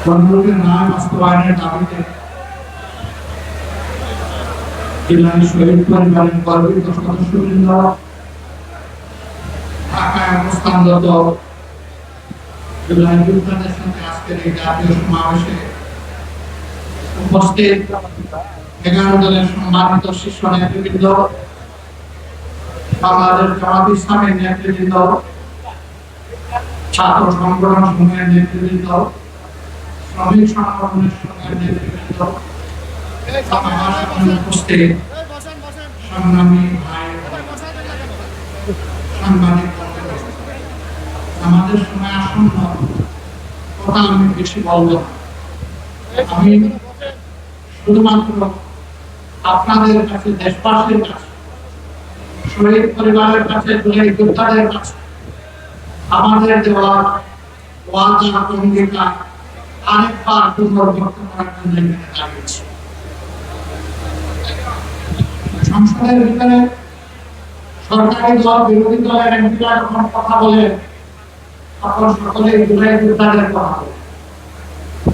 গণভোটের ন্যায় বাস্তবায়নের দাবিতে জেলায় শহীদ পরিবারের গর্বিত সদস্যবৃন্দ, ঢাকায় অবস্থানরত জেলায় যোদ্ধাদের সাথে আজকের এই জাতীয় সমাবেশে উপস্থিত 11 দলের সম্মানিত শীর্ষ নেতৃবৃন্দ, বাংলাদেশ জামাত ইসলামের নেতৃবৃন্দ, ছাত্র সংগঠন সমূহের নেতৃবৃন্দ, শ্রমিক সংগঠনের সমূহের নেতৃবৃন্দ, উপস্থিত সংগ্রামী ভাই, সাংবাদিক, আমাদের সময় আসন্ন, কথা আমি বেশি বলবো না। আমি শুধুমাত্র আপনাদের কাছে, দেশবাসীর কাছে, শহীদ পরিবারের কাছে, যোদ্ধাদের কাছে আমাদের দেওয়া ওয়াদা অঙ্গীকার আরেকবার পুনর্ব্যক্ত করার জন্য দাঁড়িয়েছি। সংসদের ভিতরে সরকারি দল, বিরোধী দলের এমপিরা যখন কথা বলে তখন সকলেই জুলাই যোদ্ধাদের কথা বলে,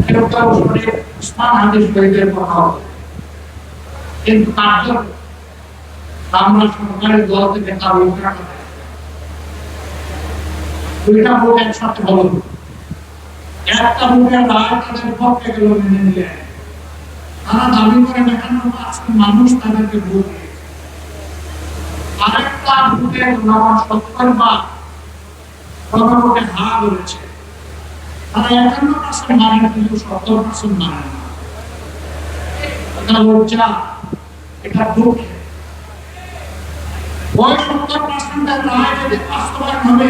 কেউ কেউ শরীফ উসমান হাদি শহীদের কথা বলে, কিন্তু কার্য আমরা সরকারি দল থেকে তার উল্টা দুইটা ভোট একসাথে হলো, একটা ভোটের রায় তাদের পক্ষে গেল মেনে নিলে তারা দাবি করে ৫৯% মানুষ তাদেরকে ভোট দিয়েছে। আরেকটা ভোটে জনগণ ৭০ বা ১৫ হা বলেছে, তারা ৫১% মানে কিন্তু ৭০% মানে না। এটা লজ্জা, এটা দুঃখ। ওই ৭০%-এর রায় যদি বাস্তবায়ন হবে,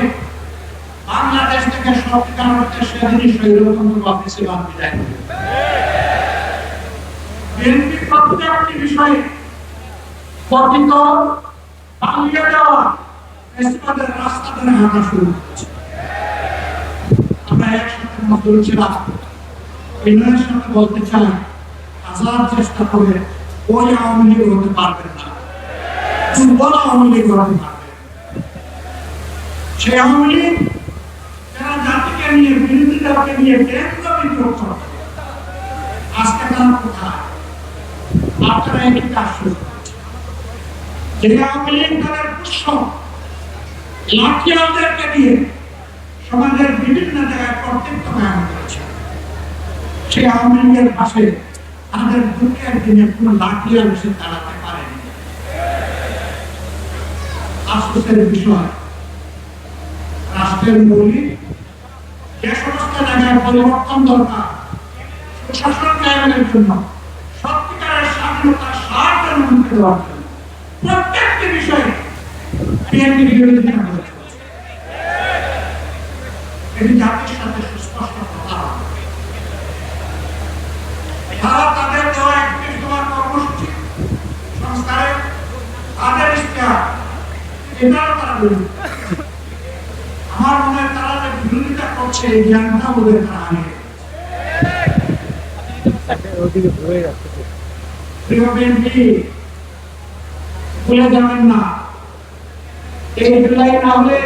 বাংলাদেশ থেকে সত্যিকার অর্থে সেদিনই স্বৈরতন্ত্র বা ফ্যাসিবাদ বিদায় হবে। বিএনপি প্রত্যেকটি বিষয়ে কথিত পালিয়ে যাওয়া ফ্যাসিবাদের রাস্তা ধরে হাঁটা শুরু করেছে। আমরা একসাথে মজদুর ছিলাম, বিনয়ের সাথে বলতে চাই, হাজার চেষ্টা করে ওই আওয়ামী লীগ হতে পারবেন না, দুর্বল আওয়ামী লীগ হতে পারবে। সেই আওয়ামী লীগ যারা জাতিকে নিয়ে, বিরোধীদেরকে নিয়ে কেন্দ্র বিদ্রোহ করে, আজকে তারা কোথায়? আপনারা একই কাজ শুরু করেছেন। যে আওয়ামী লীগ তাদের পুষ্প লাঠিয়ালদেরকে দিয়ে সমাজের বিভিন্ন জায়গায় কর্তৃত্ব কায়েম করেছে, সেই আওয়ামী লীগের পাশে তাদের দুঃখের দিনে কোনো লাঠিয়াল এসে দাঁড়াতে পারেনি। আফসোসের বিষয়, রাষ্ট্রের মৌলিক যে সমস্ত জায়গায় পরিবর্তন দরকার, সুশাসন কায়েমের জন্য, সত্যিকারের স্বাধীনতার স্বার্থের মধ্যে দেওয়ার জন্য প্রত্যেকটি বিষয়ে বিএনপি বিরোধিতা করেছে। এটি জাতির সাথে সুস্পষ্ট কথা। তারা তাদের দেওয়া ৩১ কর্মসূচি সংস্কারে তাদের ইশতেহার, এটাও তারা বিরোধী। আমার মনে হয় তারা যে বিরোধিতা করছে, এই জ্ঞানটা ওদের তারা হারিয়ে ভুলে যাবেন না, এই জুলাই না হলে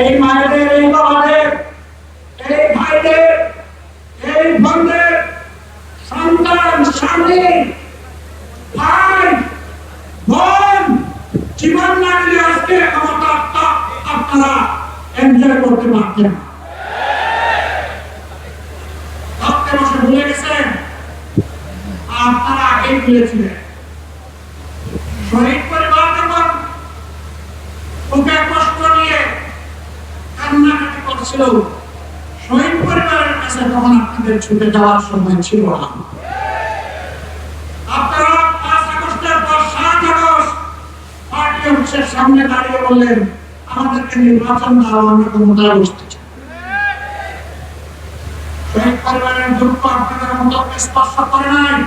এই মায়েদের, এই বাবাদের, এই ভাইদের, এই বোনদের সন্তান, স্বামী, ভাই, বোন জীবন না দিলে আজকে ক্ষমতা আপনারা এনজয় করতে পারতেন না। ভাবতে বসে ভুলে গেছেন, আপনারা আগেই ভুলেছিলেন। শহীদ পরিবার যখন বুকে কষ্ট নিয়ে কান্নাকাটি করছিল, শহীদ পরিবারের কাছে তখন আপনাদের ছুটে যাওয়ার সময় ছিল না। আপনারা ৫ আগস্টের পর ৭ আগস্ট পার্টি অফিসের সামনে দাঁড়িয়ে বললেন, আমাদেরকে নির্বাচন দাও, আমরা ক্ষমতায় বসতে চাই। শহীদ পরিবারের দুঃখ আপনাদের অন্তরকে স্পর্শ করে নাই।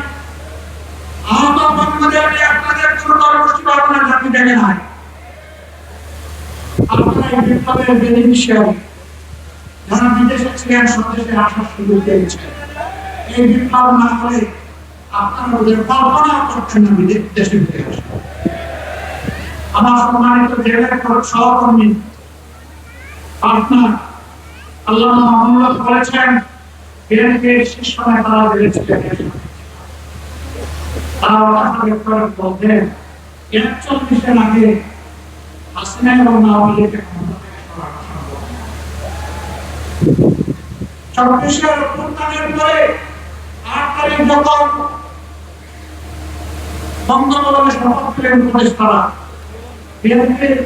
আহত বন্ধুদের নিয়ে আপনাদের কোনো কর্মসূচি ভাবনা জাতি দেখে নাই। আপনারা এই বিপ্লবের বেনিফিশিয়ারি, যারা বিদেশে ছিলেন, স্বদেশে আসার সুযোগ পেয়েছেন। এই বিপ্লব না হলে আপনারা ওদের কল্পনা করছেন না দেশে ফিরে আসবেন। আমার সম্মানিত জেলার সহকর্মী পার্টনার আল্লামা মামুনুল হক বলেছেন, বিএনপির শীর্ষ নেতারা বলেছিলেন তারা কথা বলতেন 41-এর আগে হাসিনা এবং আওয়ামী লীগকে ক্ষমতা থেকে সরানো সম্ভব না। 24-এর অভ্যুত্থানের পরে 8 তারিখ যখন বঙ্গভবনে শপথ নিলেন উপদেষ্টারা, বিএনপির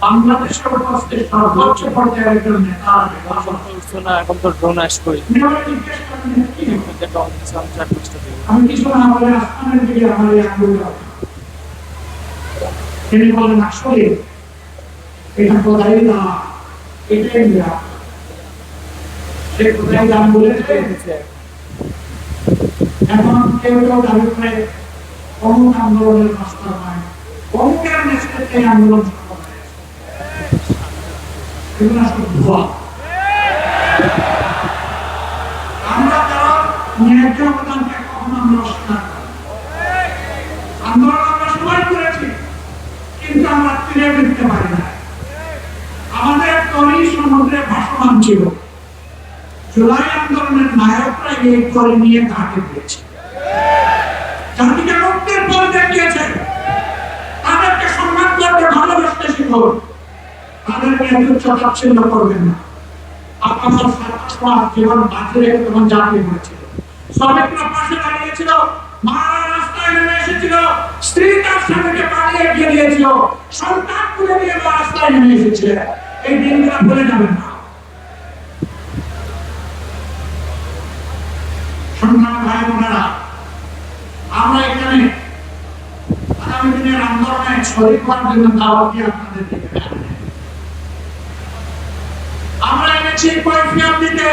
বাংলাদেশের উপস্থিত সর্বোচ্চ পর্যায়ের একজন নেতা এখন তো ড্রোন আসবে। আমি কিছু না বলে আসমানের দিকে আমার এই আঙ্গুল তিনি বলেন আসলে এটা কোথায় না এটাই না সে কোথায় দাম বলেছে। এখন কেউ কেউ দাবি করে অমুক আন্দোলনের রাস্তা নয়, অমুকের নেতৃত্বে আন্দোলন সফল হয়েছে। এগুলো সব ভুয়া। আমরা যারা ন্যায্য অবদানকে কখনো আমরা অস্বীকার করি। আন্দোলন আমরা সবাই করেছি, কিন্তু আমরা তীরে ফিরতে পারি না। আমাদের তরি সমুদ্রে ভাসমান ছিল। জুলাই আন্দোলনের নায়করা এই তরি নিয়ে ঘাটে দিয়েছে, জাতিকে মুক্তির পথ দেখিয়েছে। তাদেরকে সম্মান করতে ভালোবাসতে শিখুন, তাদেরকে তুচ্ছ-তাচ্ছিল্য করবেন না। আপনার ছাত্র জীবন বাঁচিয়ে রেখে তখন জাতি হয়েছিল, শ্রমিকরা পাশে দাঁড়িয়েছিল, মারা রাস্তায় নেমে এসেছিল, স্ত্রী তার স্বামীকে পালিয়ে গিয়ে দিয়েছিল, সন্তান তুলে নিয়ে রাস্তায় নেমে এসেছিল। এই দিনগুলো ভুলে যাবেন না। সংগ্রামী ভাই বোনেরা, আমরা এখানে আগামী দিনের আন্দোলনে শরীর হওয়ার জন্য দাওয়াত দিয়ে আপনাদের দিকে আমরা এনেছি কৈফিয়ত দিতে।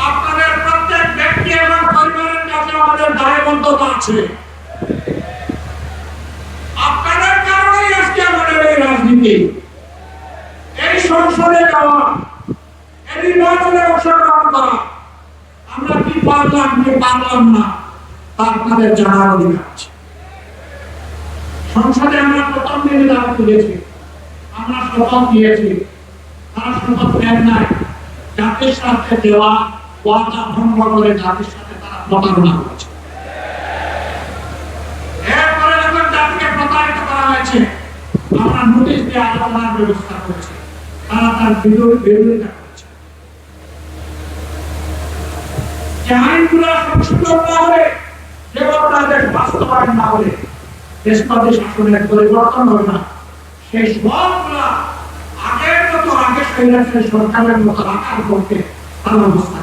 আপনাদের প্রত্যেক ব্যক্তি এবং পরিবারের কাছে আমাদের দায়বদ্ধতা আছে। আপনাদের কারণেই আজকে আমাদের এই রাজনীতি, এই সংসদে যাওয়া, এই নির্বাচনে অংশগ্রহণ করা। আমরা কি পারলাম কি পারলাম না তা আপনাদের জানার অধিকার আছে। সংসদে আমরা প্রথম দিনে দাবি তুলেছি, আমরা শপথ নিয়েছি, তারা শপথ নেন নাই। জাতির সাথে দেওয়া ওয়াদা ভঙ্গ করে জাতির সাথে তারা প্রতারণা করেছে। এরপরে যখন জাতিকে প্রতারিত করা হয়েছে, আমরা নোটিশ দিয়ে আলোচনার ব্যবস্থা করেছি, তারা তার বিরোধিতা করেছে। যে আইনগুলো সংশোধন না হলে, যে অপরাধের বাস্তবায়ন না হলে দেশবাদী শাসনের পরিবর্তন হবে না, সেই সবগুলা আগের মতো আগে সরকারের মতো আকার করতে তারা অবস্থা